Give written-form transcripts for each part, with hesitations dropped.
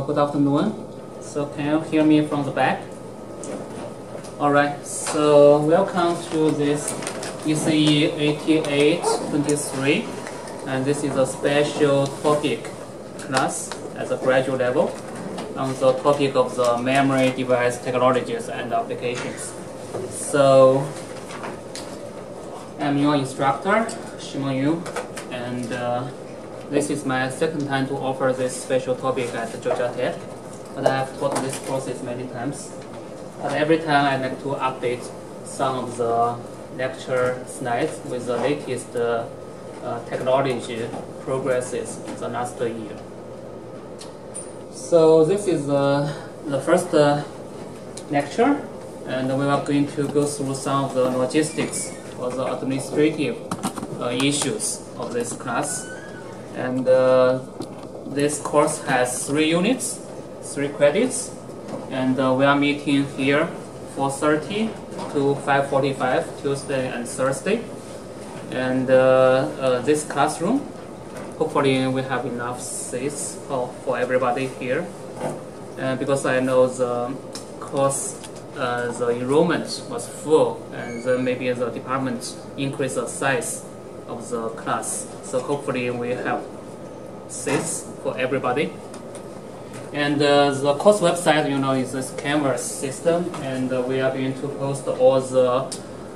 Good afternoon. So can you hear me from the back? Alright, so welcome to this ECE 8823, and this is a special topic class at the graduate level on the topic of the memory device technologies and applications. So I'm your instructor, Shimon Yu, and this is my second time to offer this special topic at Georgia Tech, but I have taught this courses many times. But every time I like to update some of the lecture slides with the latest technology progresses in the last year. So this is the first lecture, and we are going to go through some of the logistics or the administrative issues of this class. And this course has 3 units, 3 credits, and we are meeting here 4:30 to 5:45 Tuesday and Thursday. And this classroom, hopefully we have enough seats for everybody here, because I know the course, the enrollment was full, and then maybe the department increased the size of the class. So hopefully we have seats for everybody. And the course website, you know, is this Canvas system, and we are going to post all the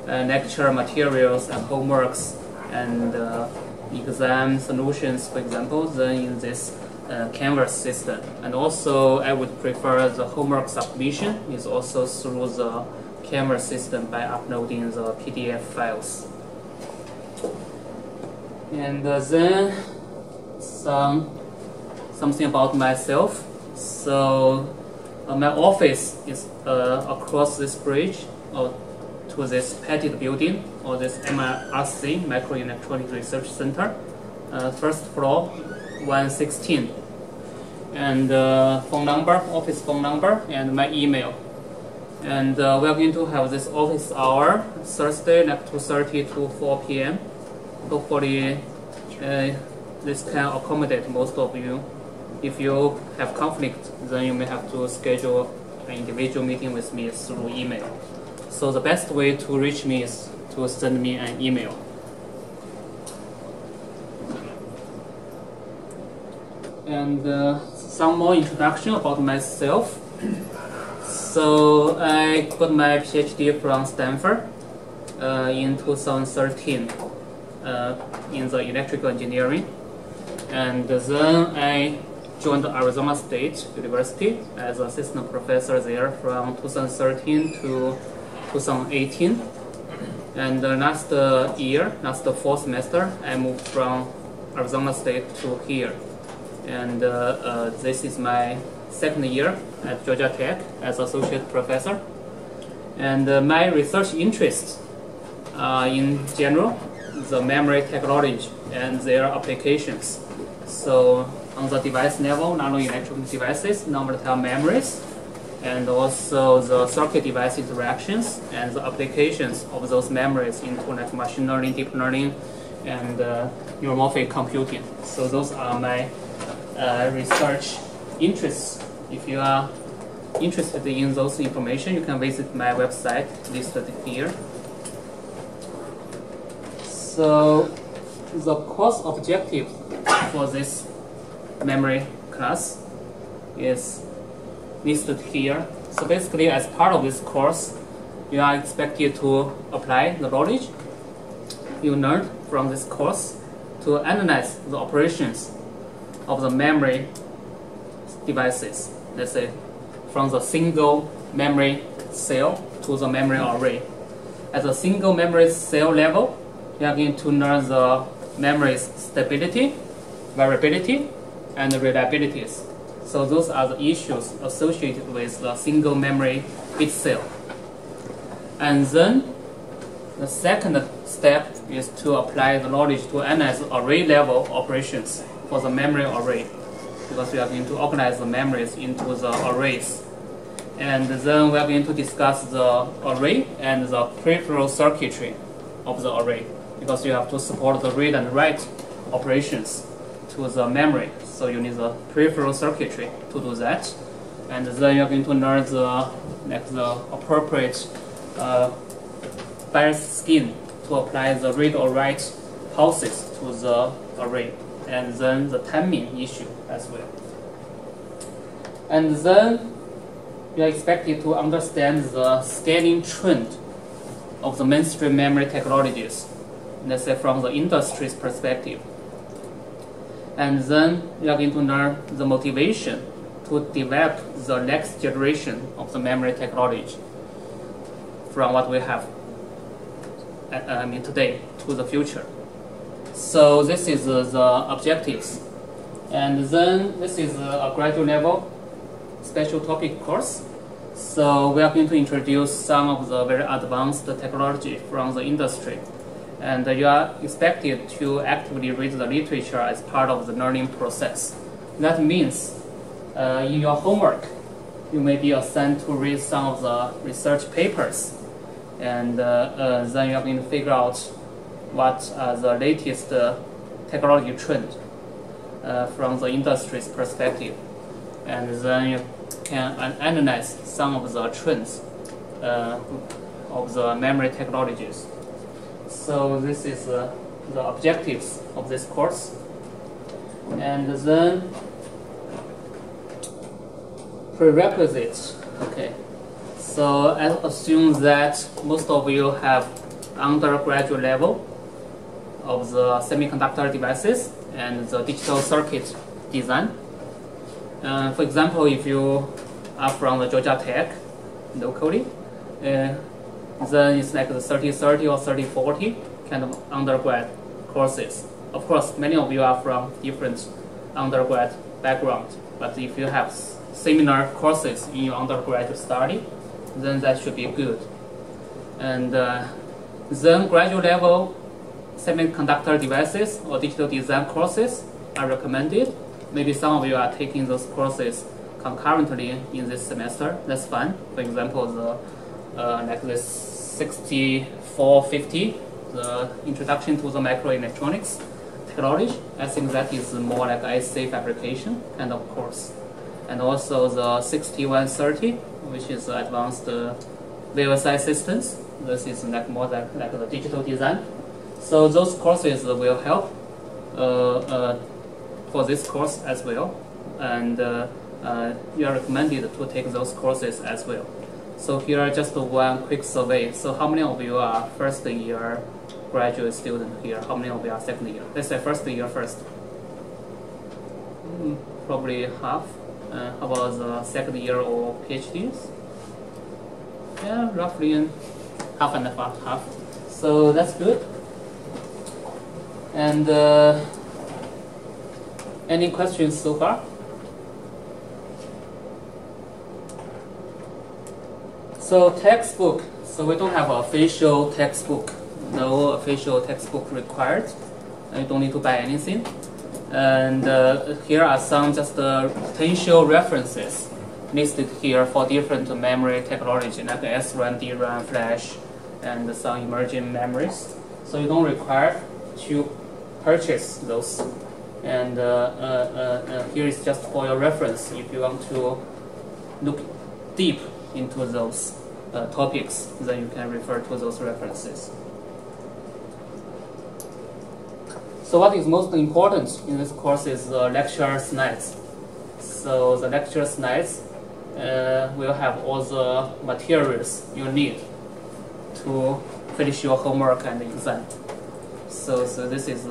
lecture materials and homeworks and exam solutions, for example, then in this Canvas system. And also I would prefer the homework submission is also through the Canvas system by uploading the PDF files. And then something about myself. So my office is across this bridge to this Petit building, or this MRC, Microelectronics Research Center, first floor, 116. And phone number, office phone number, and my email. And we are going to have this office hour Thursday, like 2:30 to 4 p.m. Hopefully this can accommodate most of you. If you have conflict, then you may have to schedule an individual meeting with me through email. So the best way to reach me is to send me an email. And some more introduction about myself. So I got my PhD from Stanford in 2013 in the electrical engineering, and then I joined Arizona State University as assistant professor there from 2013 to 2018. And last fall semester, I moved from Arizona State to here. And this is my second year at Georgia Tech as associate professor. And my research interests in general, the memory technology and their applications. So on the device level, nano-electronic devices, non-volatile memories, and also the circuit device interactions and the applications of those memories into like machine learning, deep learning, and neuromorphic computing. So those are my research interests. If you are interested in those information, you can visit my website listed here. So the course objective for this memory class is listed here. So basically, as part of this course, you are expected to apply the knowledge you learned from this course to analyze the operations of the memory devices. Let's say from the single memory cell to the memory array. At the single memory cell level, you are going to learn the memory's stability, variability, and reliabilities. So those are the issues associated with the single memory bit cell. And then the second step is to apply the knowledge to analyze array level operations for the memory array, because we are going to organize the memories into the arrays. And then we are going to discuss the array and the peripheral circuitry of the array, because you have to support the read and write operations to the memory. So you need the peripheral circuitry to do that. And then you're going to learn the appropriate bias scheme to apply the read or write pulses to the array, and then the timing issue as well. And then you are expected to understand the scaling trend of the mainstream memory technologies, let's say from the industry's perspective. And then you are going to learn the motivation to develop the next generation of the memory technology from what we have today to the future. So this is the objectives. And then this is a graduate level special topic course. So we are going to introduce some of the very advanced technology from the industry. And you are expected to actively read the literature as part of the learning process. That means in your homework, you may be assigned to read some of the research papers, and then you are going to figure out what are the latest technology trend from the industry's perspective, and then you can analyze some of the trends of the memory technologies. So this is the objectives of this course. And then prerequisites. Okay, so I assume that most of you have undergraduate level of the semiconductor devices and the digital circuit design. For example, if you are from the Georgia Tech locally, then it's like the 30-30 or 30-40 kind of undergrad courses. Of course, many of you are from different undergrad background, but if you have similar courses in your undergraduate study, then that should be good. And then graduate level semiconductor devices or digital design courses are recommended. Maybe some of you are taking those courses concurrently in this semester. That's fine. For example, the like this 6450, the Introduction to the Microelectronics Technology. I think that is more like IC fabrication kind of course. And also the 6130, which is advanced VLSI systems. This is like more like the digital design. So those courses will help for this course as well. And you are recommended to take those courses as well. So here are just one quick survey. So how many of you are first year graduate student here? How many of you are second year? Let's say first year first. Probably half. How about the second year or PhDs? Yeah, roughly half and half. So that's good. And any questions so far? So textbook. So we don't have an official textbook. No official textbook required. You don't need to buy anything. And here are some just potential references listed here for different memory technology, like SRAM, DRAM, flash, and some emerging memories. So you don't require to purchase those. And here is just for your reference if you want to look deep into those topics, then you can refer to those references. So what is most important in this course is the lecture slides. So the lecture slides will have all the materials you need to finish your homework and exam. So this is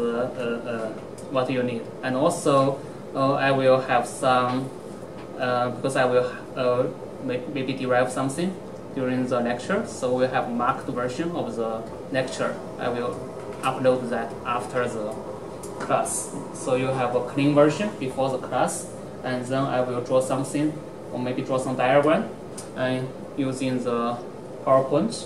what you need. And also I will have some, because I will maybe derive something during the lecture, so we'll have marked version of the lecture. I will upload that after the class. So you have a clean version before the class, and then I will draw something, or maybe draw some diagram and using the PowerPoint,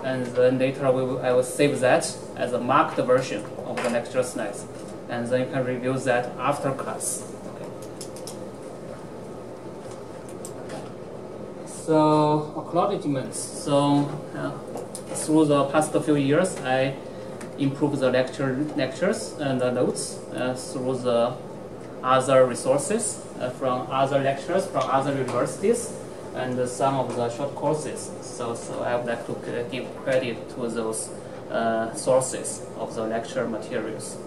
and then later I will save that as a marked version of the lecture slides, and then you can review that after class. Okay. So acknowledgements. So through the past few years, I improved the lectures and the notes through the other resources, from other lectures, from other universities, and some of the short courses. So I would like to give credit to those sources of the lecture materials.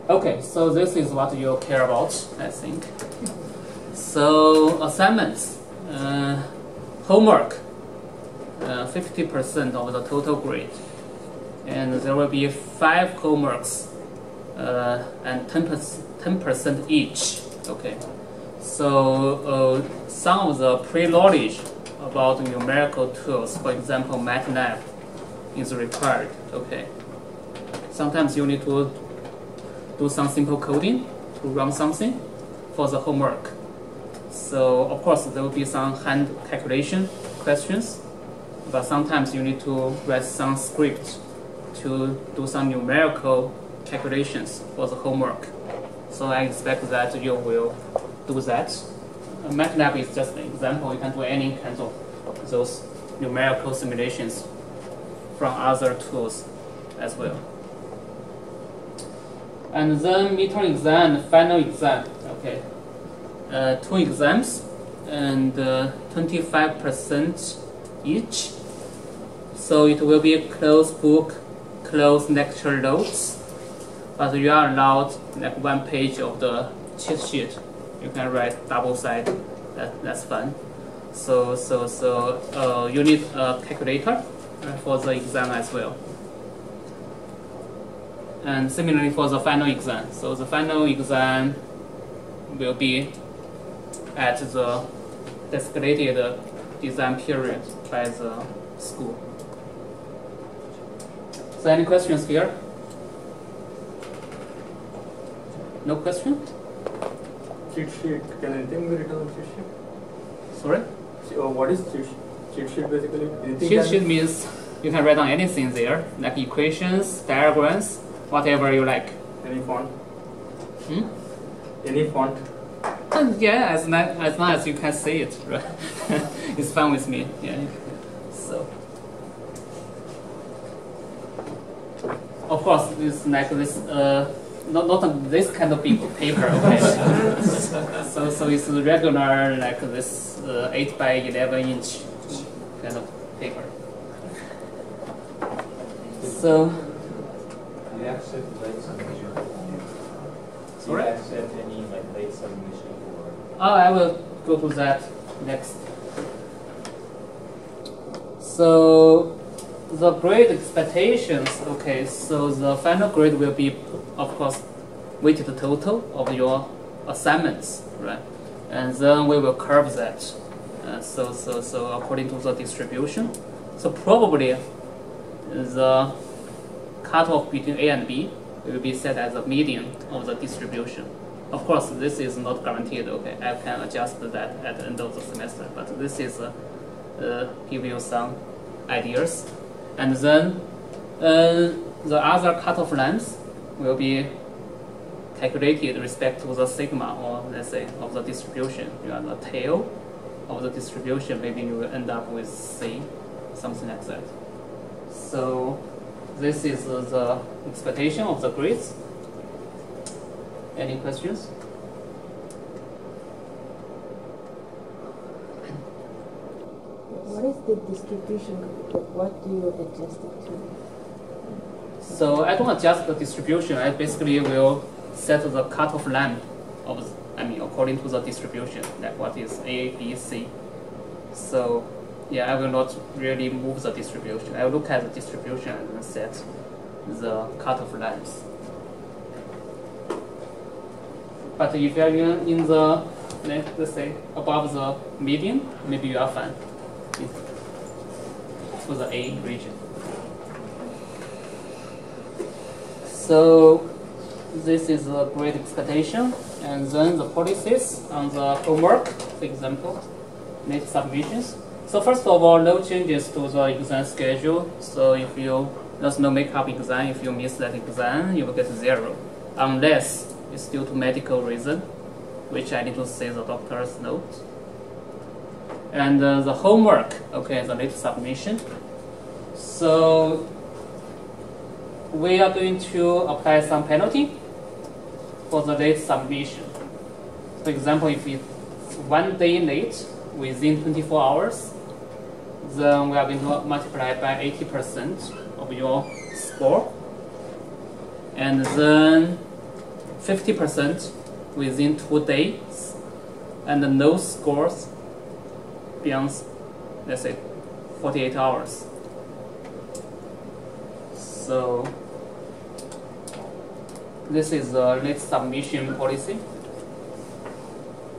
Okay, so this is what you care about, I think. So assignments, homework, 50% of the total grade, and there will be 5 homeworks and 10% each. Okay, so some of the pre-knowledge about numerical tools, for example, MATLAB, is required. Okay, sometimes you need to do some simple coding to run something for the homework. So of course there will be some hand calculation questions, but sometimes you need to write some script to do some numerical calculations for the homework. So I expect that you will do that. MATLAB is just an example. You can do any kind of those numerical simulations from other tools as well. And then midterm exam, final exam. Okay, 2 exams and 25% each. So it will be closed book, closed lecture notes, but you are allowed like 1 page of the cheat sheet. You can write double side. That's fun. So you need a calculator for the exam as well. And similarly for the final exam. So the final exam will be at the designated exam period by the school. So any questions here? No question? Cheat sheet. Can anything be written on cheat sheet? Sorry? What is cheat sheet basically? Cheat sheet means you can write down anything there, like equations, diagrams, whatever you like. Any font? Hmm? Any font? Yeah, as long as you can see it, right? It's fine with me. Yeah. So, of course, it's like this. Not this kind of big paper. Okay. so it's regular, like this 8 by 11 inch kind of paper. So. Do you accept late submission? Sorry? Do you accept any late submission or? Oh, I will go to that next. So the grade expectations. Okay, so the final grade will be, of course, weighted total of your assignments, right? And then we will curve that. So according to the distribution. So probably the cutoff between A and B will be set as a median of the distribution. Of course, this is not guaranteed. Okay, I can adjust that at the end of the semester, but this is give you some ideas. And then the other cutoff lines will be calculated respect to the sigma, or let's say, of the distribution. You are the tail of the distribution. Maybe you will end up with C, something like that. So this is the expectation of the grades. Any questions? What is the distribution? What do you adjust it to? So I don't adjust the distribution. I basically will set the cutoff line of, according to the distribution, like what is A, B, C. So yeah, I will not really move the distribution. I will look at the distribution and then set the cutoff lines. But if you are in the, let's say, above the median, maybe you are fine for the A region. So this is a great expectation, and then the policies on the homework, for example, late submissions. So first of all, no changes to the exam schedule. So if there's no makeup exam, if you miss that exam, you will get 0, unless it's due to medical reason, which I need to see the doctor's note. And the homework, okay, the late submission. So we are going to apply some penalty for the late submission. For example, if it's 1 day late within 24 hours, then we are going to multiply by 80% of your score, and then 50% within 2 days, and no scores beyond, let's say, 48 hours. So this is the late submission policy,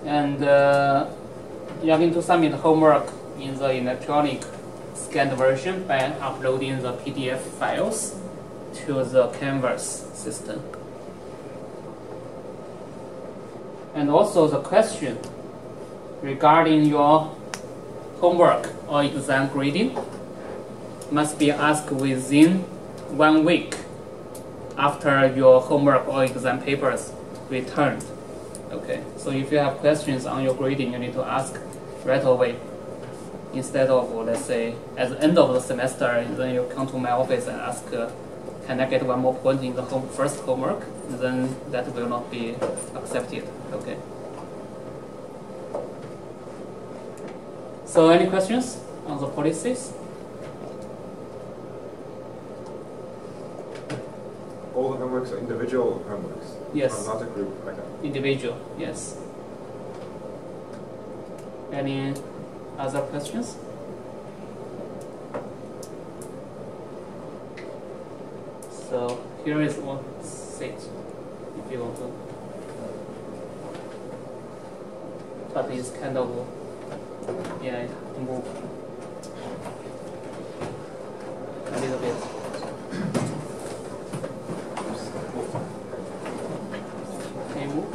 and you are going to submit homework in the electronic scanned version by uploading the PDF files to the Canvas system. And also the question regarding your homework or exam grading must be asked within 1 week after your homework or exam papers returned. Okay, so if you have questions on your grading, you need to ask right away, instead of, let's say, at the end of the semester, then you come to my office and ask, can I get 1 more point in the first homework? Then that will not be accepted. Okay. So any questions on the policies? All the homeworks are individual homeworks? Yes. Not a group, okay. Individual, yes. Any other questions? So here is one seat, if you want to. But it's kind of, yeah, move a little bit. Can you move?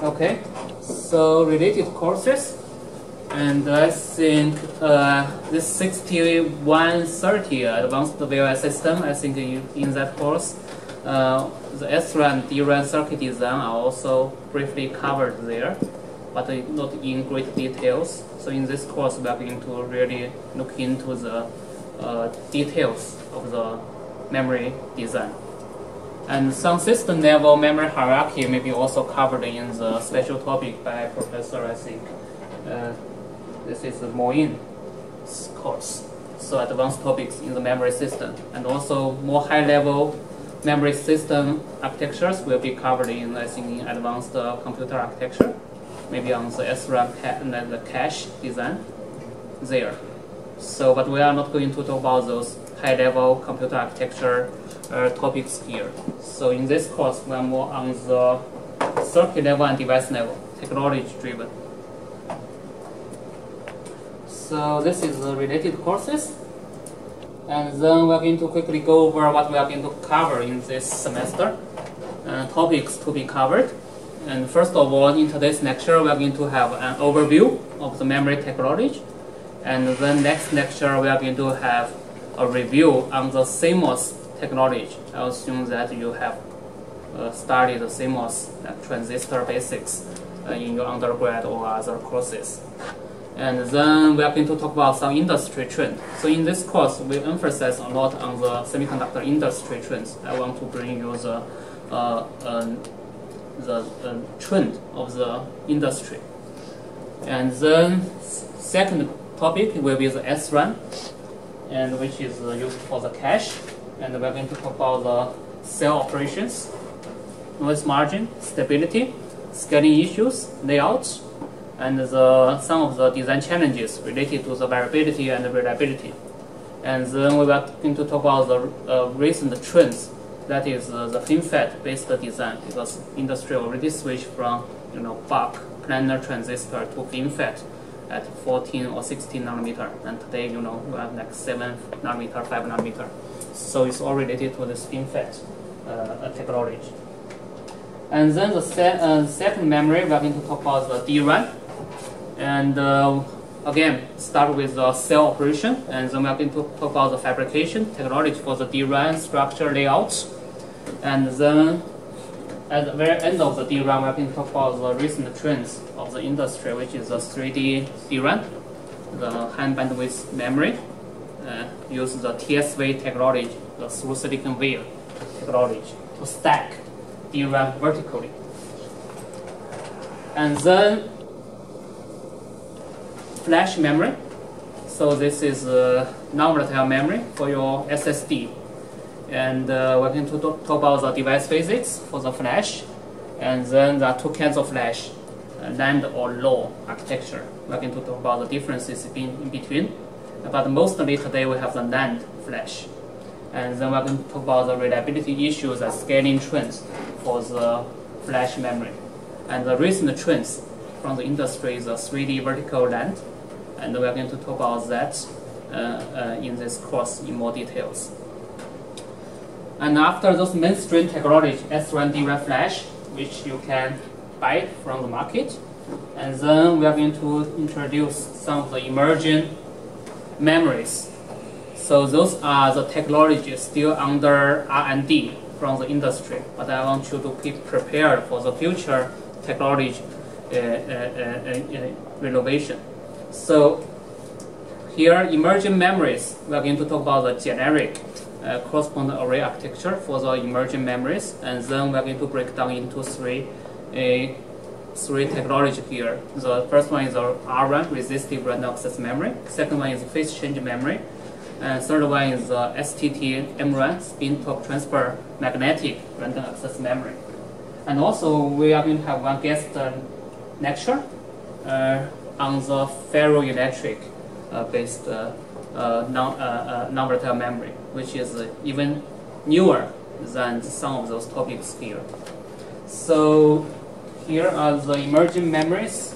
Okay, so related courses, and I think this 6130 advanced VLI system, I think in that course, the SRAM and DRAM circuit design are also briefly covered there, but not in great details. So in this course, we are going to really look into the details of the memory design. And some system level memory hierarchy may be also covered in the special topic by Professor, I think. This is the Moin's course. So advanced topics in the memory system. And also more high level memory system architectures will be covered in, I think, in advanced computer architecture. Maybe on the SRAM and then the cache design there. So, but we are not going to talk about those high level computer architecture topics here. So in this course, we are more on the circuit level and device level, technology driven. So this is the related courses. And then we are going to quickly go over what we are going to cover in this semester, topics to be covered. And first of all, in today's lecture, we are going to have an overview of the memory technology. And then next lecture, we are going to have a review on the CMOS technology. I assume that you have studied the CMOS transistor basics in your undergrad or other courses. And then we are going to talk about some industry trends. So in this course, we emphasize a lot on the semiconductor industry trends. I want to bring you the trend of the industry. And then second topic will be the SRAM, and which is used for the cache. And we're going to talk about the cell operations, noise margin, stability, scaling issues, layouts, and some of the design challenges related to the variability and reliability. And then we are going to talk about the recent trends, that is the FinFET based design, because industry already switched from bulk planar transistor to FinFET at 14 or 16 nanometer, and today we have like 7 nanometer, 5 nanometer. So it's all related to this FinFET technology. And then the second memory, we are going to talk about the DRAM. And again, start with the cell operation, and then we are going to talk about the fabrication technology for the DRAM structure layout. And then at the very end of the DRAM, we are going to talk about the recent trends of the industry, which is the 3D DRAM, the high bandwidth memory, use the TSV technology, the through silicon via technology, to stack DRAM vertically. And then flash memory. So this is non-volatile memory for your SSD. And we're going to talk about the device physics for the flash. And then there are two kinds of flash, NAND or low architecture. We're going to talk about the differences in between. But mostly today we have the NAND flash. And then we're going to talk about the reliability issues and scaling trends for the flash memory. And the recent trends from the industry is the 3D vertical NAND. And we're going to talk about that in this course in more details. And after those mainstream technology, SRAM DRAM flash, which you can buy from the market, and then we are going to introduce some of the emerging memories. So those are the technologies still under R&D from the industry, but I want you to be prepared for the future technology renovation. So here, emerging memories, we are going to talk about the generic corresponding array architecture for the emerging memories, and then we are going to break down into three technology here. The first one is the RRAM, resistive random access memory. Second one is phase change memory. And third one is the STT-MRAM, spin top transfer magnetic random access memory. And also we are going to have one guest lecture on the ferroelectric based non-volatile memory, which is even newer than some of those topics here. So here are the emerging memories